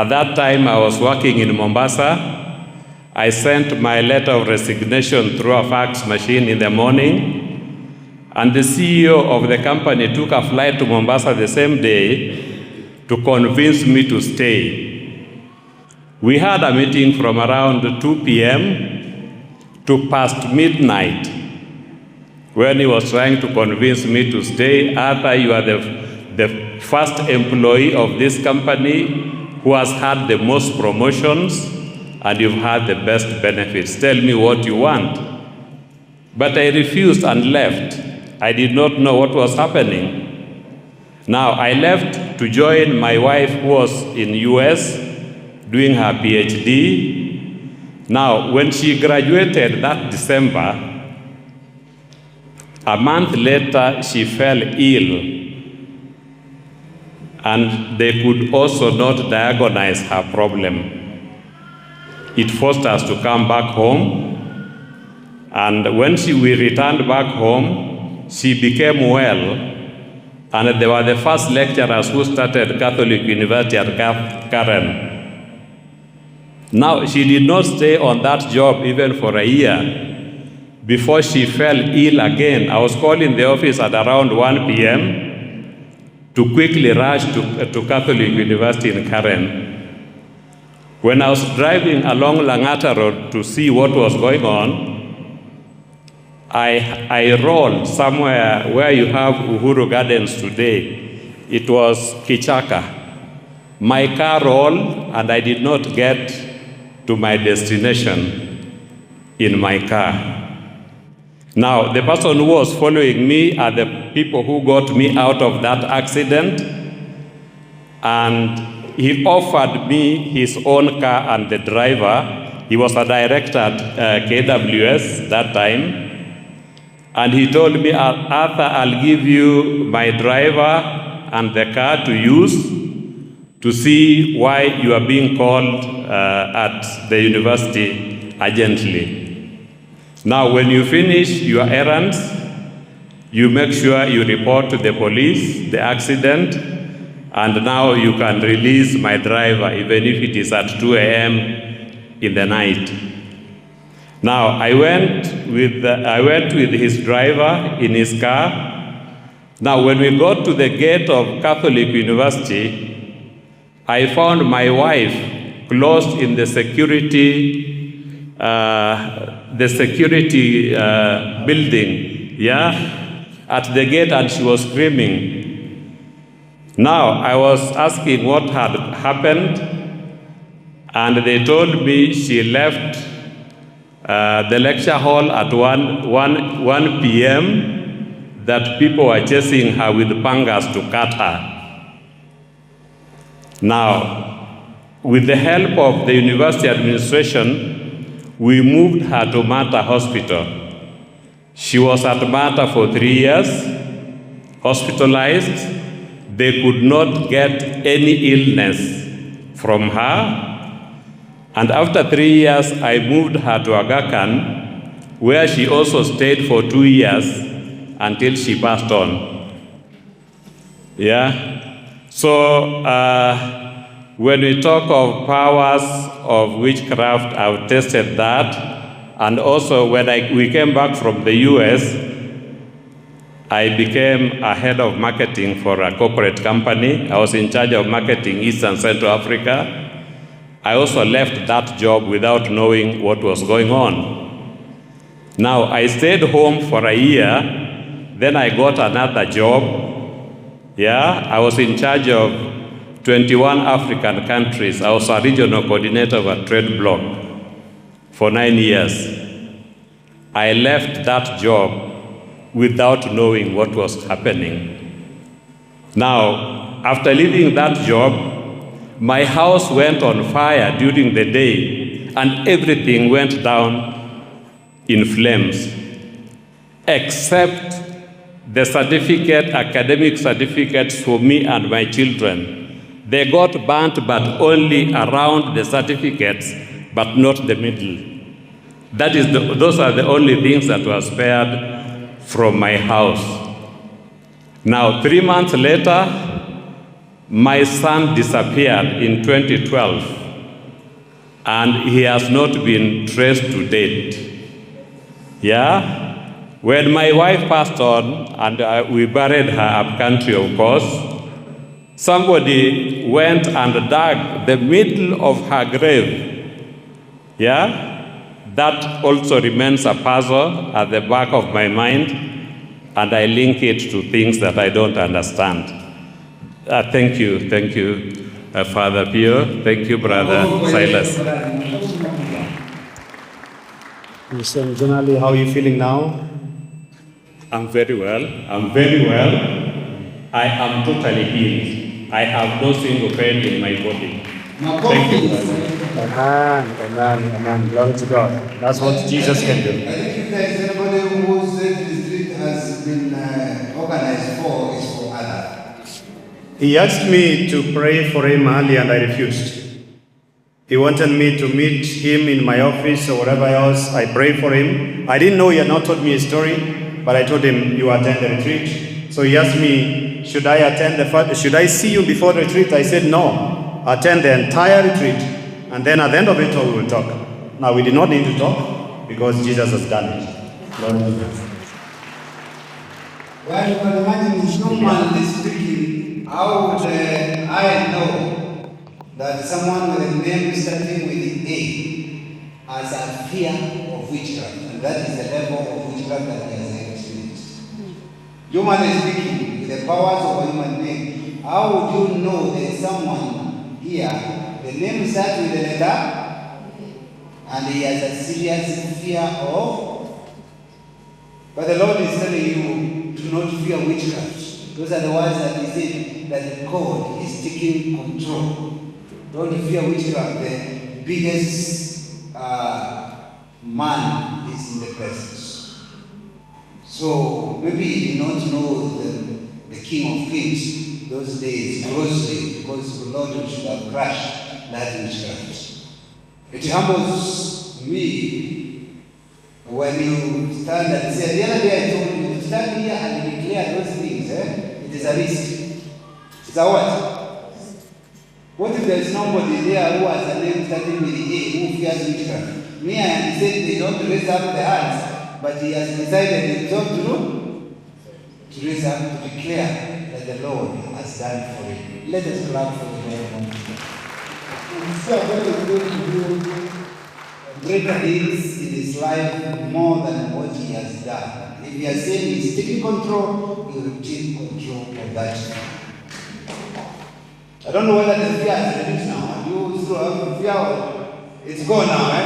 At that time, I was working in Mombasa. I sent my letter of resignation through a fax machine in the morning, and the CEO of the company took a flight to Mombasa the same day to convince me to stay. We had a meeting from around 2 p.m. to past midnight, when he was trying to convince me to stay. Arthur, you are the first employee of this company who has had the most promotions, and you've had the best benefits. Tell me what you want. But I refused and left. I did not know what was happening. Now, I left to join my wife, who was in US doing her PhD. Now, when she graduated that December, a month later, she fell ill. And they could also not diagnose her problem. It forced us to come back home, and when we returned back home, she became well, and they were the first lecturers who started Catholic University at Karen. Now, she did not stay on that job even for a year before she fell ill again. I was calling the office at around 1 p.m. to quickly rush to Catholic University in Karen. When I was driving along Langata Road to see what was going on, I rolled somewhere where you have Uhuru Gardens today. It was Kichaka. My car rolled, and I did not get to my destination in my car. Now, the person who was following me are the people who got me out of that accident, and he offered me his own car and the driver. He was a director at KWS that time. And he told me, Arthur, I'll give you my driver and the car to use to see why you are being called at the university urgently. Now, when you finish your errands, you make sure you report to the police the accident, and now you can release my driver, even if it is at 2 a.m. in the night. Now, I went with his driver in his car. Now, when we got to the gate of Catholic University, I found my wife closed in the security building, at the gate, and she was screaming. Now, I was asking what had happened, and they told me she left the lecture hall at 1 p.m., that people were chasing her with pangas to cut her. Now, with the help of the university administration, we moved her to Mata Hospital. She was at Mata for 3 years, hospitalized. They could not get any illness from her. And after 3 years, I moved her to Aga Khan, where she also stayed for 2 years until she passed on. So when we talk of powers of witchcraft, I've tested that. And also when we came back from the US, I became a head of marketing for a corporate company. I was in charge of marketing East and Central Africa. I also left that job without knowing what was going on. Now, I stayed home for a year, then I got another job. I was in charge of 21 African countries. I was a regional coordinator of a trade bloc for 9 years. I left that job without knowing what was happening. Now, after leaving that job, my house went on fire during the day, and everything went down in flames, except the academic certificates for me and my children. They got burnt, but only around the certificates, but not the middle. Those are the only things that were spared from my house. Now, 3 months later, My son disappeared in 2012, and he has not been traced to date. Yeah? When my wife passed on, and we buried her up country, of course, somebody went and dug the middle of her grave. Yeah? That also remains a puzzle at the back of my mind, and I link it to things that I don't understand. Thank you, Father Pio. Thank you, Brother Silas. Mr. Generally, how are you feeling now? I'm very well. I am totally healed. I have no single pain in my body. Thank you, Brother. Amen. Glory to God. That's what Jesus can do. I think if there is anybody whose retreat has been organized for, is for others. He asked me to pray for him earlier and I refused. He wanted me to meet him in my office or whatever else. I prayed for him. I didn't know he had not told me his story, but I told him, you attend the retreat. So he asked me, should I see you before the retreat? I said, no. Attend the entire retreat, and then at the end of it all, we will talk. Now, we did not need to talk because Jesus has done it. Lord, well, you can imagine it's humanly speaking, how would I know that someone with a name starting with A has a fear of witchcraft, and that is the level of witchcraft that he has experienced. Humanly speaking, with the powers of a human being, how would you know there is someone here, the name starts with the letter, and he has a serious fear of, but the Lord is telling you, do not fear witchcraft. Those are the words that he said, that God is taking control. Don't fear witchcraft. The biggest man is in the presence. So maybe he did not know the King of Kings those days closely, because the Lord should have crushed that witchcraft. It humbles me when you stand and say, the other day I told you, to stand here and declare those things, it is a risk. It's a what? What if there is nobody there who has a name starting with the A, who fears witchcraft? Me and he said they don't raise up the hands, but he has decided himself to do, to raise up, to declare that the Lord has done for him. Let us clap for the Lord. Greater things in his life more than what he has done. If he has said he's taking control, he will take control of that. I don't know whether the fear has reduced now. You still have fear? It's gone now, eh?